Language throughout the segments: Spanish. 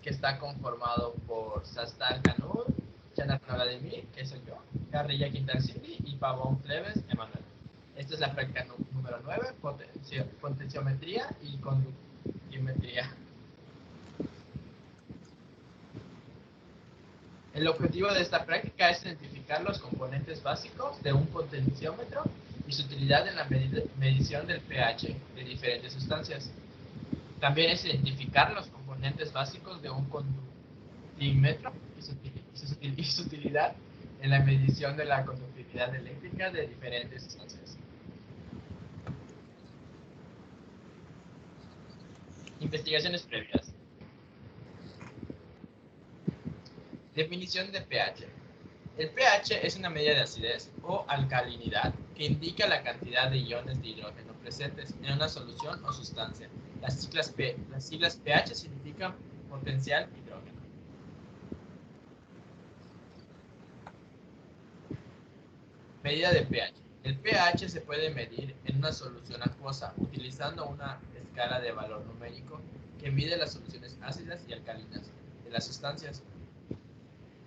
que está conformado por Sastar Kanur, Chanat Nolademir, que soy yo, Garrilla Quintaxili y Pavón Cleves Emanuel. Esta es la práctica número 9, potenciometría y conductimetría. El objetivo de esta práctica es identificar los componentes básicos de un potenciómetro y su utilidad en la medición del pH de diferentes sustancias. También es identificar los componentes básicos de un conductímetro y su utilidad en la medición de la conductividad eléctrica de diferentes sustancias. Investigaciones previas. Definición de pH. El pH es una medida de acidez o alcalinidad que indica la cantidad de iones de hidrógeno presentes en una solución o sustancia. Las siglas pH significan potencial hidrógeno. Medida de pH. El pH se puede medir en una solución acuosa utilizando una escala de valor numérico que mide las soluciones ácidas y alcalinas de las sustancias.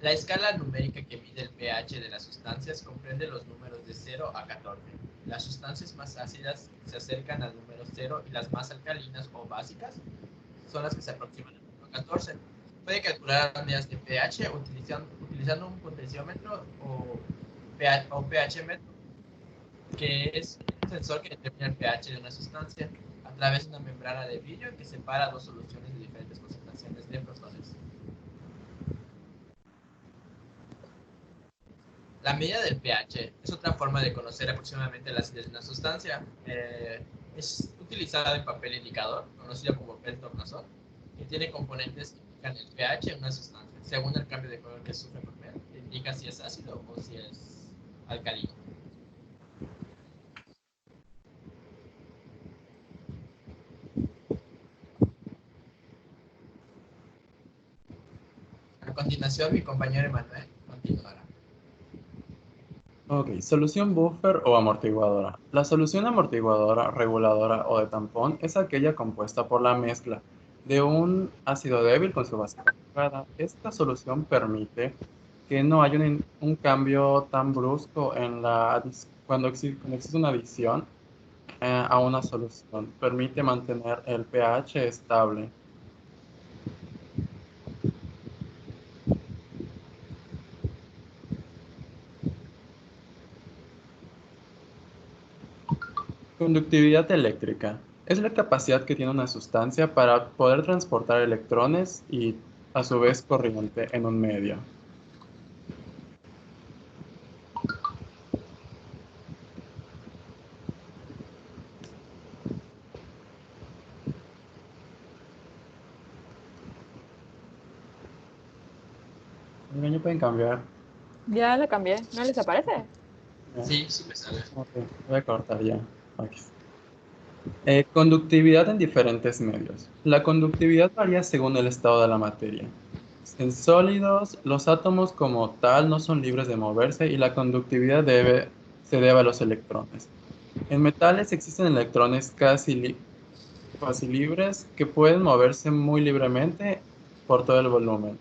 La escala numérica que mide el pH de las sustancias comprende los números de 0 a 14. Las sustancias más ácidas se acercan al número 0 y las más alcalinas o básicas son las que se aproximan al número 14. Puede calcular las medidas de pH utilizando un potenciómetro o pH-metro, que es un sensor que determina el pH de una sustancia a través de una membrana de vidrio que separa dos soluciones de diferentes concentraciones de protones. La medida del pH es otra forma de conocer aproximadamente la acidez de una sustancia. Es utilizada en papel indicador, conocido como papel tornasol, que tiene componentes que indican el pH en una sustancia. Según el cambio de color que sufre el papel, indica si es ácido o si es alcalino. A continuación, mi compañero Emanuel continuará. Ok, solución buffer o amortiguadora. La solución amortiguadora, reguladora o de tampón es aquella compuesta por la mezcla de un ácido débil con su base conjugada. Esta solución permite que no haya un cambio tan brusco en cuando existe una adición a una solución. Permite mantener el pH estable. Conductividad eléctrica. Es la capacidad que tiene una sustancia para poder transportar electrones y a su vez corriente en un medio. El año pueden cambiar. Ya lo cambié, ¿no les aparece? Sí, sí me sale. Ok, voy a cortar ya. Aquí. Conductividad en diferentes medios. La conductividad varía según el estado de la materia. En sólidos, los átomos como tal no son libres de moverse y la conductividad se debe a los electrones. En metales existen electrones casi libres que pueden moverse muy libremente por todo el volumen.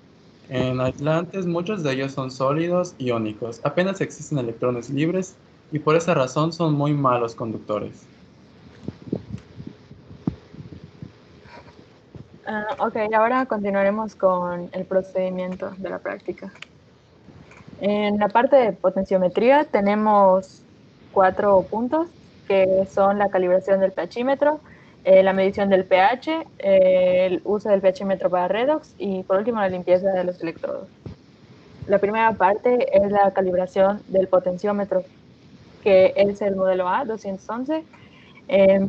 En aislantes, muchos de ellos son sólidos iónicos. Apenas existen electrones libres y por esa razón son muy malos conductores. Ok, ahora continuaremos con el procedimiento de la práctica. En la parte de potenciometría tenemos 4 puntos, que son la calibración del pHímetro, la medición del pH, el uso del pHímetro para redox y por último la limpieza de los electrodos. La primera parte es la calibración del potenciómetro, que es el modelo A211.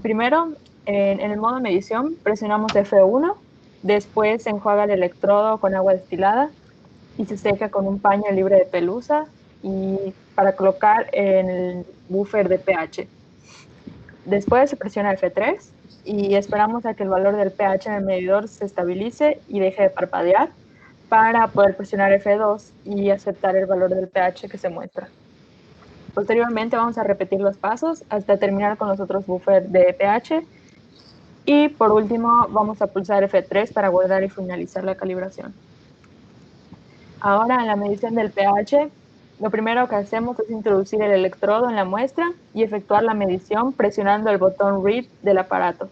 Primero, en el modo medición, presionamos F1, después se enjuaga el electrodo con agua destilada y se seca con un paño libre de pelusa y para colocar en el buffer de pH. Después se presiona F3 y esperamos a que el valor del pH en el medidor se estabilice y deje de parpadear para poder presionar F2 y aceptar el valor del pH que se muestra. Posteriormente vamos a repetir los pasos hasta terminar con los otros buffers de pH Y por último, vamos a pulsar F3 para guardar y finalizar la calibración. Ahora, en la medición del pH, lo primero que hacemos es introducir el electrodo en la muestra y efectuar la medición presionando el botón Read del aparato.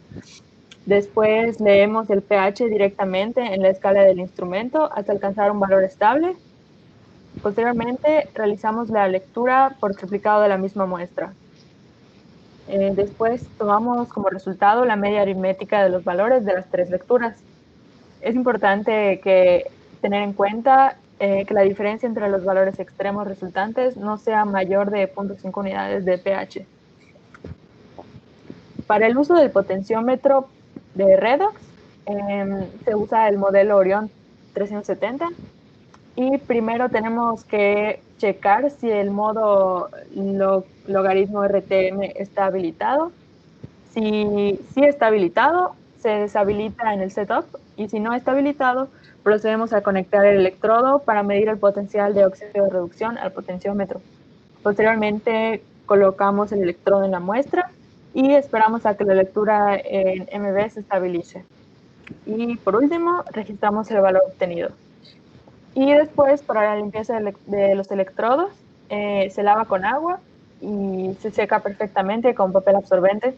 Después leemos el pH directamente en la escala del instrumento hasta alcanzar un valor estable. Posteriormente, realizamos la lectura por triplicado de la misma muestra. Después, tomamos como resultado la media aritmética de los valores de las 3 lecturas. Es importante tener en cuenta que la diferencia entre los valores extremos resultantes no sea mayor de 0.5 unidades de pH. Para el uso del potenciómetro de redox, se usa el modelo Orion 370 y primero tenemos que checar si el modo logaritmo RTM está habilitado. Si está habilitado, se deshabilita en el setup y si no está habilitado, procedemos a conectar el electrodo para medir el potencial de óxido de reducción al potenciómetro. Posteriormente, colocamos el electrodo en la muestra y esperamos a que la lectura en MB se estabilice. Y por último, registramos el valor obtenido. Y después, para la limpieza de los electrodos, se lava con agua y se seca perfectamente con papel absorbente.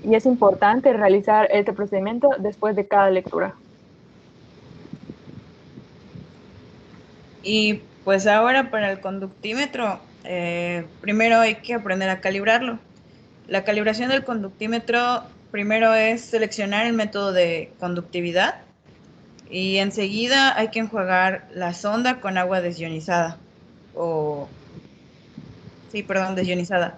Y es importante realizar este procedimiento después de cada lectura. Y pues ahora para el conductímetro, primero hay que aprender a calibrarlo. La calibración del conductímetro primero es seleccionar el método de conductividad y enseguida hay que enjuagar la sonda con agua desionizada. Desionizada.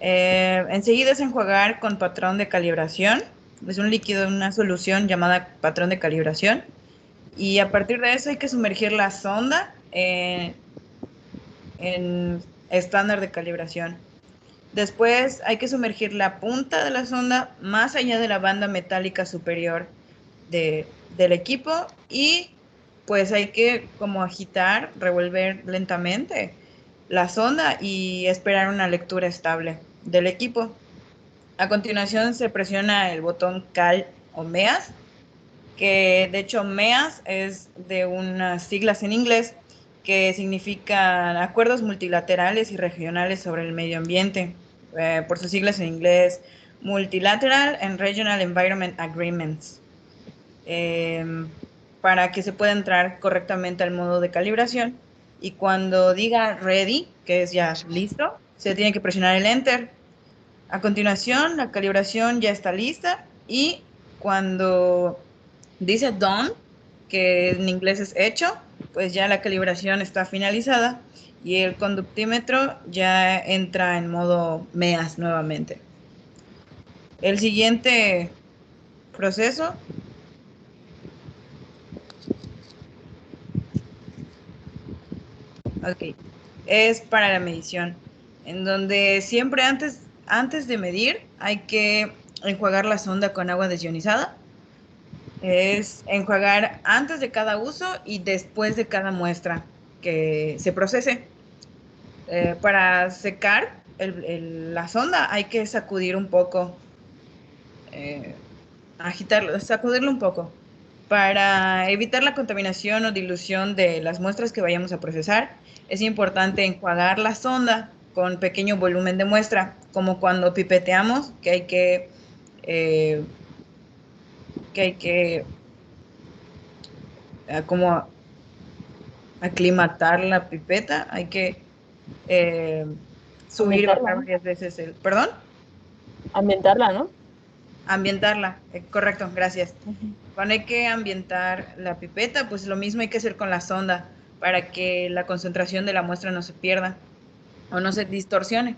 Enseguida es enjuagar con patrón de calibración. Es un líquido, una solución llamada patrón de calibración. Y a partir de eso hay que sumergir la sonda en estándar de calibración. Después hay que sumergir la punta de la sonda más allá de la banda metálica superior del equipo y pues hay que como agitar, revolver lentamente la sonda y esperar una lectura estable del equipo. A continuación se presiona el botón CAL o MEAS, que de hecho MEAS es de unas siglas en inglés que significan Acuerdos Multilaterales y Regionales sobre el Medio Ambiente, por sus siglas en inglés, Multilateral and Regional Environment Agreements, para que se pueda entrar correctamente al modo de calibración. Y cuando diga ready, que es ya listo, se tiene que presionar el enter. A continuación, la calibración ya está lista y cuando dice done, que en inglés es hecho, pues ya la calibración está finalizada y el conductímetro ya entra en modo MEAS nuevamente. El siguiente proceso es para la medición, en donde siempre antes de medir hay que enjuagar la sonda con agua desionizada. Es enjuagar antes de cada uso y después de cada muestra que se procese. Para secar la sonda hay que sacudir un poco, sacudirlo un poco para evitar la contaminación o dilución de las muestras que vayamos a procesar. Es importante enjuagar la sonda con pequeño volumen de muestra, como cuando pipeteamos, que hay que como aclimatar la pipeta, hay que subir y bajar varias veces ¿Perdón? Ambientarla, ¿no? Ambientarla, correcto, gracias. Cuando hay que ambientar la pipeta, pues lo mismo hay que hacer con la sonda para que la concentración de la muestra no se pierda o no se distorsione.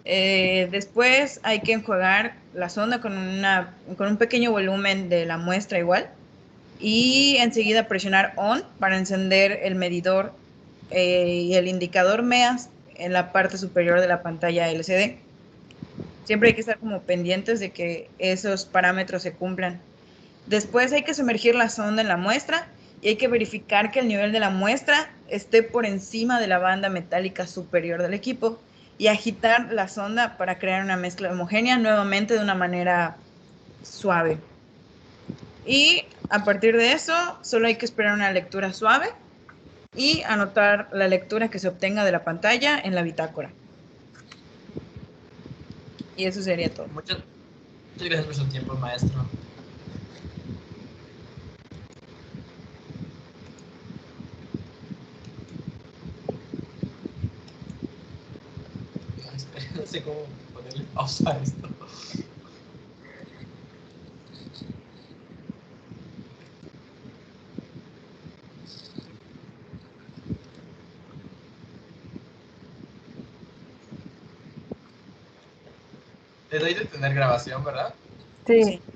Después hay que enjuagar la sonda con un pequeño volumen de la muestra igual y enseguida presionar on para encender el medidor y el indicador MEAS en la parte superior de la pantalla LCD. Siempre hay que estar como pendientes de que esos parámetros se cumplan. Después hay que sumergir la sonda en la muestra y hay que verificar que el nivel de la muestra esté por encima de la banda metálica superior del equipo y agitar la sonda para crear una mezcla homogénea nuevamente de una manera suave. Y a partir de eso, solo hay que esperar una lectura suave y anotar la lectura que se obtenga de la pantalla en la bitácora. Y eso sería todo. Muchas gracias por su tiempo, maestro. No sé cómo ponerle pausa a esto. Le doy detener grabación, ¿verdad? Sí. Sí.